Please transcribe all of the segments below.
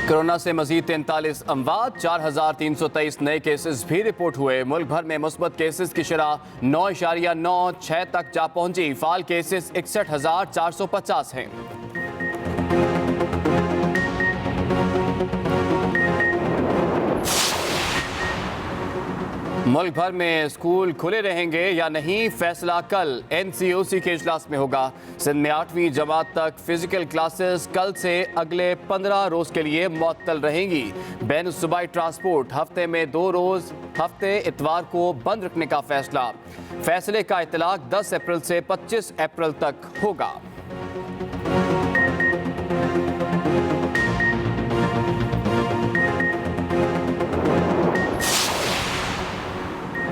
Corona سے مزید 43 اموات، 4,323 نئے کیسز بھی رپورٹ ہوئے۔ ملک بھر میں مثبت کیسز کی شرح 9.96 تک جا پہنچی۔ فعال کیسز 61,450 ہیں۔ ملک بھر میں اسکول کھلے رہیں گے یا نہیں، فیصلہ کل NCOC کے اجلاس میں ہوگا۔ سندھ میں 8ویں جماعت تک فزیکل کلاسز کل سے اگلے 15 روز کے لیے معطل رہیں گی۔ بین الصوبائی ٹرانسپورٹ ہفتے میں 2 روز ہفتے اتوار کو بند رکھنے کا فیصلہ۔ فیصلے کا اطلاق 10 اپریل سے 25 اپریل تک ہوگا۔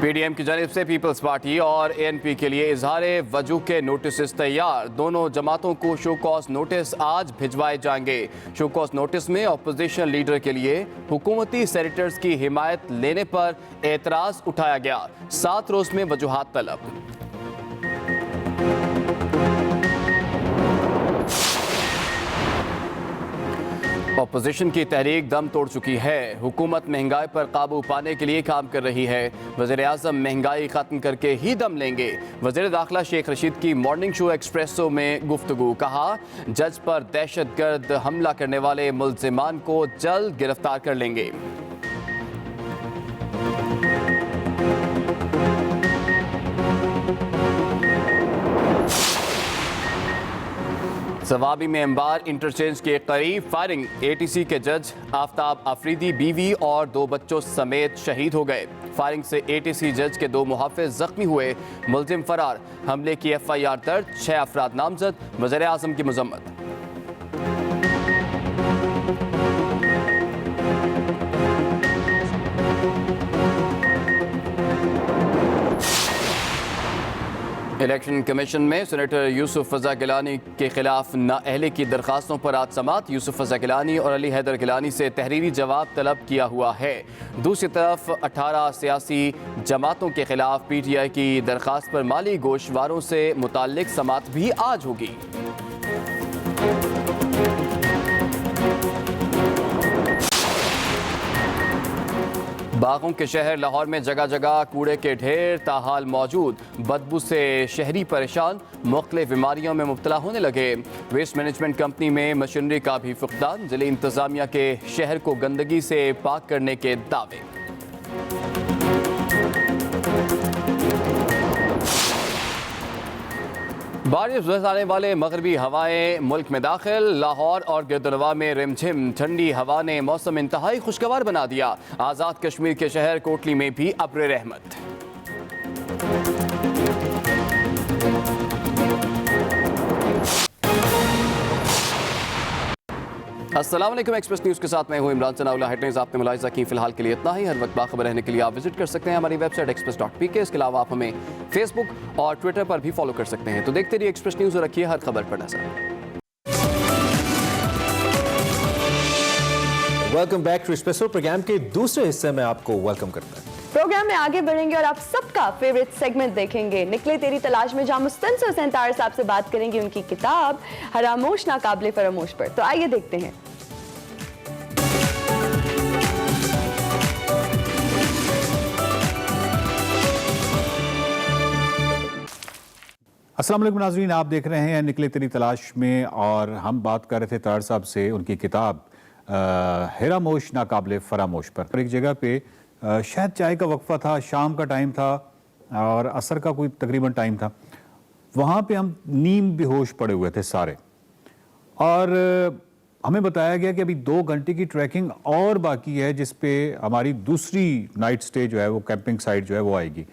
پی ڈی ایم کی جانب سے پیپلز پارٹی اور ANP کے لیے اظہار وجوہ کے نوٹسز تیار۔ دونوں جماعتوں کو شو کاز نوٹس آج بھجوائے جائیں گے۔ شو کاز نوٹس میں اپوزیشن لیڈر کے لیے حکومتی سینیٹرز کی حمایت لینے پر اعتراض اٹھایا گیا۔ 7 روز میں وجوہات طلب۔ اپوزیشن کی تحریک دم توڑ چکی ہے۔ حکومت مہنگائی پر قابو پانے کے لیے کام کر رہی ہے۔ وزیر اعظم مہنگائی ختم کر کے ہی دم لیں گے۔ وزیر داخلہ شیخ رشید کی مارننگ شو ایکسپریسو میں گفتگو، کہا جج پر دہشت گرد حملہ کرنے والے ملزمان کو جلد گرفتار کر لیں گے۔ ثوابی میں امبار انٹرچینج کے قریب فائرنگ، ATC کے جج آفتاب آفریدی بیوی اور 2 بچوں سمیت شہید ہو گئے۔ فائرنگ سے ATC جج کے 2 محافظ زخمی ہوئے، ملزم فرار۔ حملے کی FIR درج، 6 افراد نامزد۔ وزیر اعظم کی مذمت۔ الیکشن کمیشن میں سینیٹر یوسف رضا گیلانی کے خلاف نااہلی کی درخواستوں پر آج سماعت۔ یوسف رضا گیلانی اور علی حیدر گیلانی سے تحریری جواب طلب کیا ہوا ہے۔ دوسری طرف 18 سیاسی جماعتوں کے خلاف PTI کی درخواست پر مالی گوشواروں سے متعلق سماعت بھی آج ہوگی۔ باغوں کے شہر لاہور میں جگہ جگہ کوڑے کے ڈھیر تاحال موجود، بدبو سے شہری پریشان، مختلف بیماریوں میں مبتلا ہونے لگے۔ ویسٹ مینجمنٹ کمپنی میں مشینری کا بھی فقدان، ضلعی انتظامیہ کے شہر کو گندگی سے پاک کرنے کے دعوے۔ بارش برسانے والے مغربی ہوائیں ملک میں داخل، لاہور اور گردنواں میں رمجھم ٹھنڈی ہوا نے موسم انتہائی خوشگوار بنا دیا۔ آزاد کشمیر کے شہر کوٹلی میں بھی ابر رحمت۔ السلام علیکم، ایکسپریس نیوز کے ساتھ میں ہوں عمران ثناءاللہ۔ ہیڈ لائنز آپ نے ملاحظہ کی، فی الحال کے لیے اتنا ہی۔ ہر وقت باخبر رہنے کے لیے آپ وزٹ کر سکتے ہیں ہماری ویب سائٹ express.pk۔ اس کے علاوہ آپ ہمیں فیس بک اور ٹویٹر پر بھی فالو کر سکتے ہیں۔ تو دیکھتے رہیے ایکسپریس نیوز اور رکھیے ہر خبر پر نظر۔ Welcome back to Expresso. Program کے دوسرے حصے میں آپ کو ویلکم کرتا ہے۔ پروگرام میں آگے بڑھیں گے اور آپ سب کا فیوریٹ سیگمنٹ دیکھیں گے، نکلے تیری تلاش میں، جہاں مستنصر حسین طاہر صاحب سے بات کریں گے ان کی کتاب فراموش ناقابل فراموش پر۔ تو آئیے دیکھتے ہیں۔ السلام علیکم ناظرین، آپ دیکھ رہے ہیں نکلے تیری تلاش میں، اور ہم بات کر رہے تھے طاہر صاحب سے ان کی کتاب فراموش ناقابل فراموش پر۔ ایک جگہ پہ شاید چائے کا وقفہ تھا، شام کا ٹائم تھا اور عصر کا کوئی تقریباً ٹائم تھا۔ وہاں پہ ہم نیم بے ہوش پڑے ہوئے تھے سارے، اور ہمیں بتایا گیا کہ ابھی 2 گھنٹے کی ٹریکنگ اور باقی ہے، جس پہ ہماری دوسری نائٹ سٹے جو ہے وہ کیمپنگ سائٹ جو ہے وہ آئے گی۔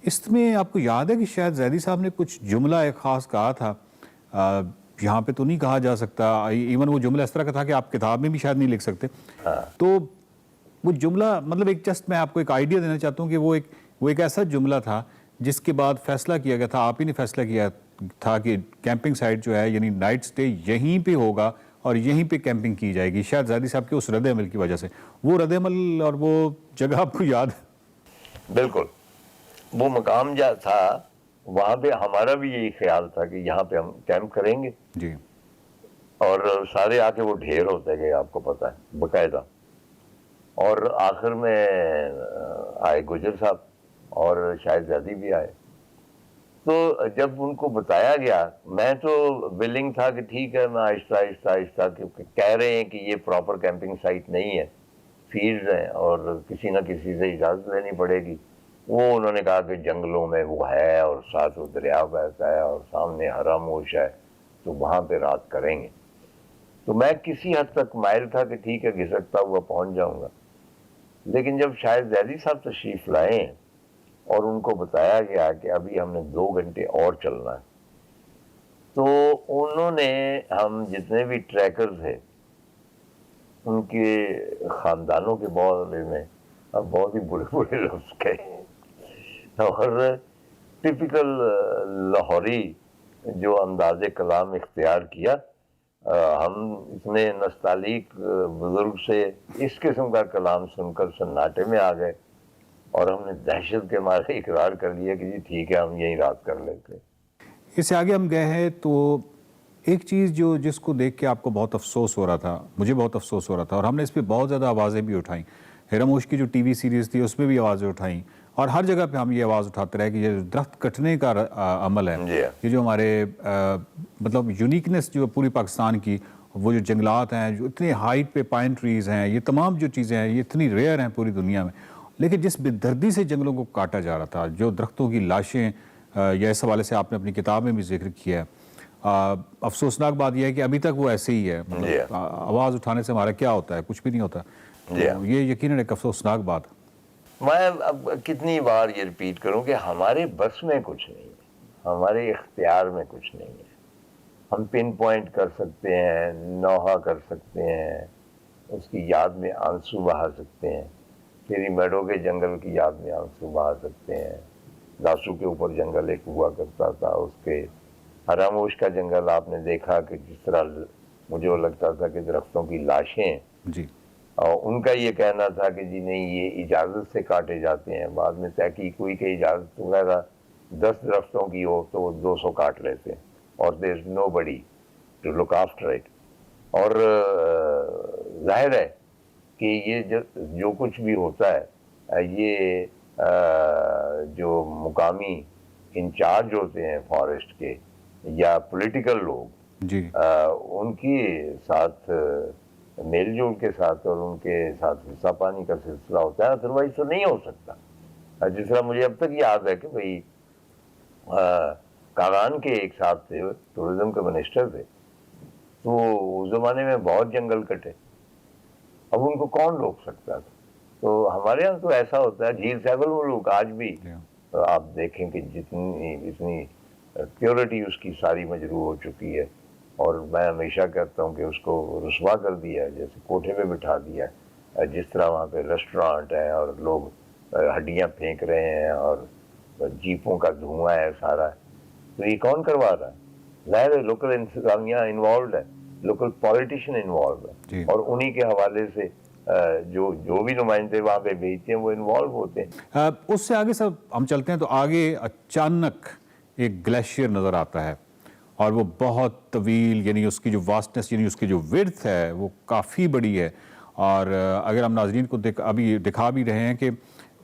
اس میں آپ کو یاد ہے کہ شاید زیدی صاحب نے کچھ جملہ ایک خاص کہا تھا، یہاں پہ تو نہیں کہا جا سکتا، ایون وہ جملہ اس طرح کا تھا کہ آپ کتاب میں بھی شاید نہیں لکھ سکتے۔ تو وہ جملہ مطلب ایک جسٹ میں آپ کو ایک آئیڈیا دینا چاہتا ہوں کہ وہ ایک ایسا جملہ تھا جس کے بعد فیصلہ کیا گیا تھا، آپ ہی نے فیصلہ کیا تھا کہ کیمپنگ سائٹ جو ہے یعنی نائٹ سٹے یہیں پہ ہوگا اور یہیں پہ کیمپنگ کی جائے گی، شاید زیدی صاحب کے اس رد عمل کی وجہ سے۔ وہ رد عمل اور وہ جگہ آپ کو یاد ہے؟ بالکل، وہ مقام جہاں تھا وہاں پہ ہمارا بھی یہی خیال تھا کہ یہاں پہ ہم کیمپ کریں گے۔ جی، اور سارے آ کے وہ ڈھیر ہوتے گئے، آپ کو پتا ہے، باقاعدہ. اور آخر میں آئے گجر صاحب اور شاہد زیدی بھی آئے. تو جب ان کو بتایا گیا، میں تو ولنگ تھا کہ ٹھیک ہے، میں آہستہ آہستہ آہستہ، کیونکہ کہہ رہے ہیں کہ یہ پراپر کیمپنگ سائٹ نہیں ہے، فیلڈ ہیں اور کسی نہ کسی سے اجازت لینی پڑے گی. وہ انہوں نے کہا کہ جنگلوں میں وہ ہے اور ساتھ وہ دریا بہتا ہے اور سامنے حراموش ہے، تو وہاں پہ رات کریں گے. تو میں کسی حد تک مائل تھا کہ ٹھیک ہے، گھسکتا ہوا پہنچ جاؤں گا. لیکن جب شاہد زیدی صاحب تشریف لائے اور ان کو بتایا گیا کہ ابھی ہم نے 2 گھنٹے اور چلنا ہے، تو انہوں نے، ہم جتنے بھی ٹریکر تھے ان کے خاندانوں کے بارے میں بہت ہی برے برے لفظ کہے، اور ٹپیکل لاہوری جو انداز کلام اختیار کیا. ہم اتنے نستعلیق بزرگ سے اس قسم کا کلام سن کر سناٹے میں آ گئے اور ہم نے دہشت کے مارے اقرار کر لیا کہ جی ٹھیک ہے، ہم یہی رات کر لیتے. اس سے آگے ہم گئے ہیں تو ایک چیز جس کو دیکھ کے آپ کو بہت افسوس ہو رہا تھا، مجھے بہت افسوس ہو رہا تھا، اور ہم نے اس پہ بہت زیادہ آوازیں بھی اٹھائیں. ہیراموش کی جو ٹی وی سیریز تھی اس میں بھی آوازیں اٹھائیں، اور ہر جگہ پہ ہم یہ آواز اٹھاتے رہے کہ یہ درخت کٹنے کا عمل ہے، یہ جو ہمارے مطلب یونیکنس جو پوری پاکستان کی، وہ جو جنگلات ہیں، جو اتنے ہائٹ پہ پائن ٹریز ہیں، یہ تمام جو چیزیں ہیں یہ اتنی ریئر ہیں پوری دنیا میں. لیکن جس بے دردی سے جنگلوں کو کاٹا جا رہا تھا، جو درختوں کی لاشیں، یا اس حوالے سے آپ نے اپنی کتاب میں بھی ذکر کیا ہے، افسوسناک بات یہ ہے کہ ابھی تک وہ ایسے ہی ہے. مطلب آواز اٹھانے سے ہمارا کیا ہوتا ہے؟ کچھ بھی نہیں ہوتا. یہ یقیناً ایک افسوسناک بات ہے. میں اب کتنی بار یہ ریپیٹ کروں کہ ہمارے بس میں کچھ نہیں ہے، ہمارے اختیار میں کچھ نہیں ہے. ہم پن پوائنٹ کر سکتے ہیں، نوحہ کر سکتے ہیں، اس کی یاد میں آنسو بہا سکتے ہیں، پیری میڈو کے جنگل کی یاد میں آنسو بہا سکتے ہیں. داسو کے اوپر جنگل ایک ہوا کرتا تھا، اس کے حراموش کا جنگل آپ نے دیکھا کہ جس طرح مجھے لگتا تھا کہ درختوں کی لاشیں، جی، اور ان کا یہ کہنا تھا کہ جی نہیں، یہ اجازت سے کاٹے جاتے ہیں. بعد میں تحقیق ہوئی کہ اجازت وغیرہ 10 درختوں کی ہو تو وہ 200 کاٹ لیتے ہیں، اور دیر از نو بڈی ٹو لک آفٹر اٹ. اور ظاہر ہے کہ یہ جو کچھ بھی ہوتا ہے، یہ جو مقامی انچارج ہوتے ہیں فارسٹ کے یا پولیٹیکل لوگ، جی، ان کی ساتھ میل جول کے ساتھ اور ان کے ساتھ حصہ پانی کا سلسلہ ہوتا ہے، ادروائز تو نہیں ہو سکتا. جس طرح مجھے اب تک یاد ہے کہ بھئی کاغان کے ایک صاحب تھے، ٹورزم کے منسٹر تھے، تو اس زمانے میں بہت جنگل کٹے. اب ان کو کون روک سکتا تھا؟ تو ہمارے یہاں تو ایسا ہوتا ہے. جھیل سیف الملوک آج بھی آپ دیکھیں کہ اتنی پیورٹی اس کی ساری مجروح ہو چکی ہے، اور میں ہمیشہ کہتا ہوں کہ اس کو رسوا کر دیا ہے، جیسے کوٹھے پہ بٹھا دیا ہے. جس طرح وہاں پہ ریسٹورانٹ ہے اور لوگ ہڈیاں پھینک رہے ہیں اور جیپوں کا دھواں ہے سارا، تو یہ کون کروا رہا ہے؟ ظاہر ہے لوکل انتظامیہ انوالوڈ ہے، لوکل پولیٹیشین انوالوڈ ہے، اور انہی کے حوالے سے جو بھی نمائندے وہاں پہ بھیجتے ہیں وہ انوالو ہوتے ہیں. اس سے آگے سب ہم چلتے ہیں تو آگے اچانک ایک گلیشیئر نظر آتا ہے، اور وہ بہت طویل، یعنی اس کی جو واسٹنس، یعنی اس کی جو وڈتھ ہے وہ کافی بڑی ہے. اور اگر ہم ناظرین کو ابھی دکھا بھی رہے ہیں کہ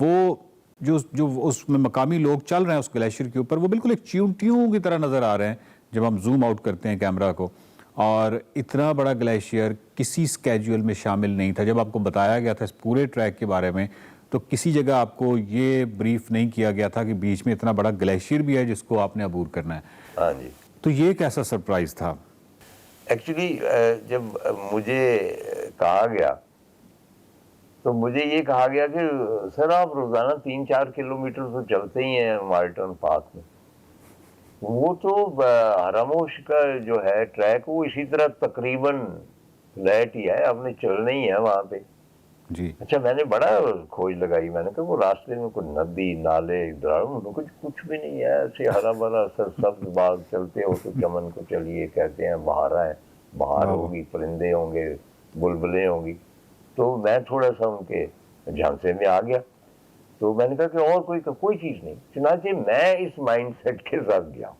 وہ جو اس میں مقامی لوگ چل رہے ہیں اس گلیشیئر کے اوپر، وہ بالکل ایک چیونٹیوں کی طرح نظر آ رہے ہیں جب ہم زوم آؤٹ کرتے ہیں کیمرہ کو. اور اتنا بڑا گلیشیئر کسی سکیجول میں شامل نہیں تھا. جب آپ کو بتایا گیا تھا اس پورے ٹریک کے بارے میں تو کسی جگہ آپ کو یہ بریف نہیں کیا گیا تھا کہ بیچ میں اتنا بڑا گلیشیئر بھی ہے جس کو آپ نے عبور کرنا ہے. ہاں جی. تو یہ ایک ایسا سرپرائز تھا. ایکچولی جب مجھے کہا گیا تو مجھے یہ کہا گیا کہ سر آپ روزانہ 3-4 کلومیٹر تو چلتے ہی ہیں مارٹن پاس میں. وہ تو حراموش کا جو ہے ٹریک وہ اسی طرح تقریباً فلیٹ ہی ہے، آپ نے چلنا ہی ہے وہاں پہ. جی. اچھا، میں نے بڑا کھوج لگائی، میں نے کہا وہ راستے میں کوئی ندی نالے کچھ بھی نہیں ہے، ایسے ہرا بھرا سبز باغ، چلتے ہو تو چمن کو چلیے کہتے ہیں، بہارا ہے، بہار ہوگی، پرندے ہوں گے، بلبلیں ہوں گی. تو میں تھوڑا سا ان کے جھانسے میں آ گیا. تو میں نے کہا کہ اور کوئی چیز نہیں. چنانچہ میں اس مائنڈ سیٹ کے ساتھ گیا.